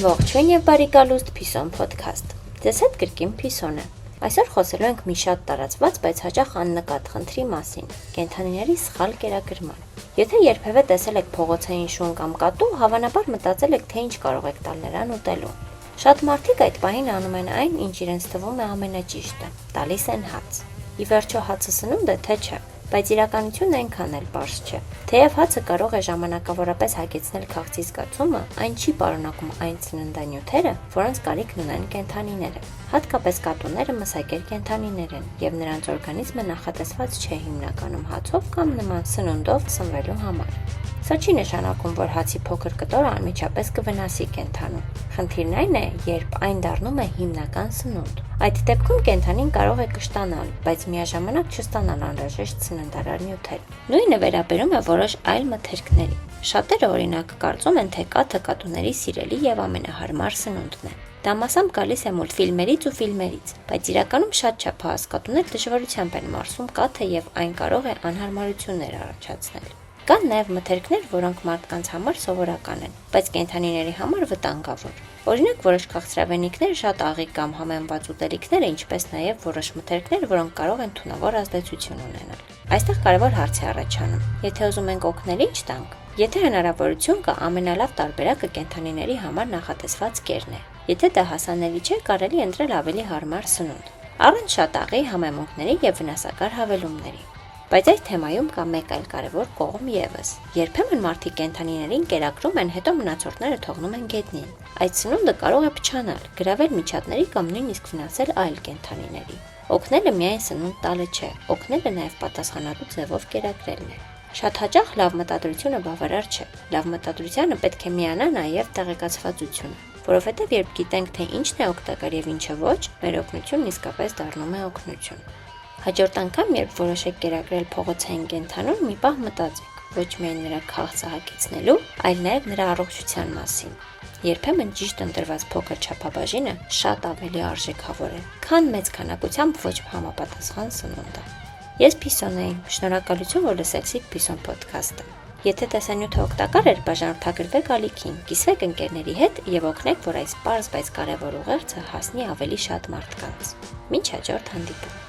Ողջույն եւ բարի գալուստ Փիսոն podcast։ Ձեզ հետ կրկին Փիսոն է։ Այսօր խոսելու ենք մի շատ տարածված, բայց հաճախ աննկատ խնդրի մասին՝ կենդանիների սխալ կերակրման։ Եթե երբևէ տեսել եք փողոցային շուն կամ կատու, հավանաբար մտածել եք, թե ինչ կարող եք տալ նրան ուտելու։ Շատ մարդիկ այդ պահին անում են այն, ինչ իրենց թվում է ամենաճիշտը՝ տալիս են հաց։ Ի վերջո հացը սնունդ է, թե չէ, բայց իրականությունն այնքան էլ պարզ չէ։ Թեև հացը կարող է ժամանակավորապես հագեցնել քաղցի զգացումը, այն չի պարունակում այն սննդանյութերը, որոնց կարիքն ունեն կենդանիները։ Հատկապես կատուները մսակեր կենդանիներ են, եւ նրանց օրգանիզմը նախատեսված չէ հիմնականում հացով կամ նման սնունդով սնվելու համար։ Սա չի նշանակում, որ հացի փոքր կտորը անմիջապես կվնասի կենդանուն։ Խնդիրն այն է, երբ այն դառնում է հիմնական սնունդ։ Այդ դեպքում կենդանին կարող է կշտանալ, բայց միաժամանակ չստանալ անհրաժեշտ սննդարար նյութեր։ Նույնը վերաբերում է որոշ այլ մթերքների։ Շատերը օրինակ կարծում են, թե կաթը կատուների սիրելի եւ ամենահարմար սնունդն է։ Դա մասամբ գալիս է մուլտֆիլմերից ու ֆիլմերից, բայց իրականում շատ չափահաս կատուներ դժվարությամբ են մարսում կաթը եւ այն կարող է անհարմարություններ առաջացնել։ Կան նաև մթերքներ, որոնք մարդկանց համար սովորական են, բայց կենդանիների համար վտանգավոր։ Օրինակ, որոշ քաղցրավենիքներ, շատ աղիկ կամ համեմված ուտելիքներ, ինչպես նաև որոշ մթերքներ, որոնք կարող են թունավոր ազդեցություն ունենալ։ Այստեղ կարևոր հարց է առաջանում. եթե ուզում ենք օգնել, ինչ տանք։ Եթե հնարավորություն կա, ամենալավ տարբերակը կենդանիների համար նախատեսված կերն է։ Եթե դա հասանելի չէ, կարելի ընտրել ավելի հարմար սնունդ, առանց շատ աղի, համեմունքների եւ վնասակար հավելումների։ Բայց այդ թեմայում կա մեկ այլ կարևոր կողմ եւս։ Երբեմն մարդիկ կենդանիներին կերակրում են, հետո մնացորդները թողնում են գետնին։ Այդ սնունդը կարող է փչանալ, գրավել միջատների կամ նույնիսկ վնասել այլ կենդանիների։ Օգնելը միայն սնունդ տալը չէ, օգնելը նաև պատասխանատու ձևով կերակրելն է։ Շատ հաճախ լավ մտադրությունը բավարար չէ։ Լավ մտադրությանը պետք է միանա նաև տեղեկացվածությունը, որովհետև երբ գիտենք, թե ինչն է օգտակար եւ ինչը ոչ, մեր օգնությունն իսկապես դառնում է օգնություն։ Հաջորդ անգամ, երբ որոշեք կերակրել փողոցային կենդանուն, մի պահ մտածեք ոչ միայն նրա քաղցը հագեցնելու, այլ նաև նրա առողջության մասին։ Երբեմն ճիշտ ընտրված փոքր չափաբաժինը շատ ավելի արժեքավոր է, քան մեծ քանակությամբ ոչ համապատասխան սնունդը։ Ես Փիսոն եմ, շնորհակալություն, որ լսեցիք Փիսոն podcast-ը։ Եթե տեսանյութը օգտակար էր, բաժանորդագրվեք ալիքին, կիսվեք ընկերների հետ եւ օգնեք, որ այս պարզ, բայց կարևոր ուղերձը հասնի ավելի շատ մարդկանց։ Մինչ հաջորդ հանդիպում։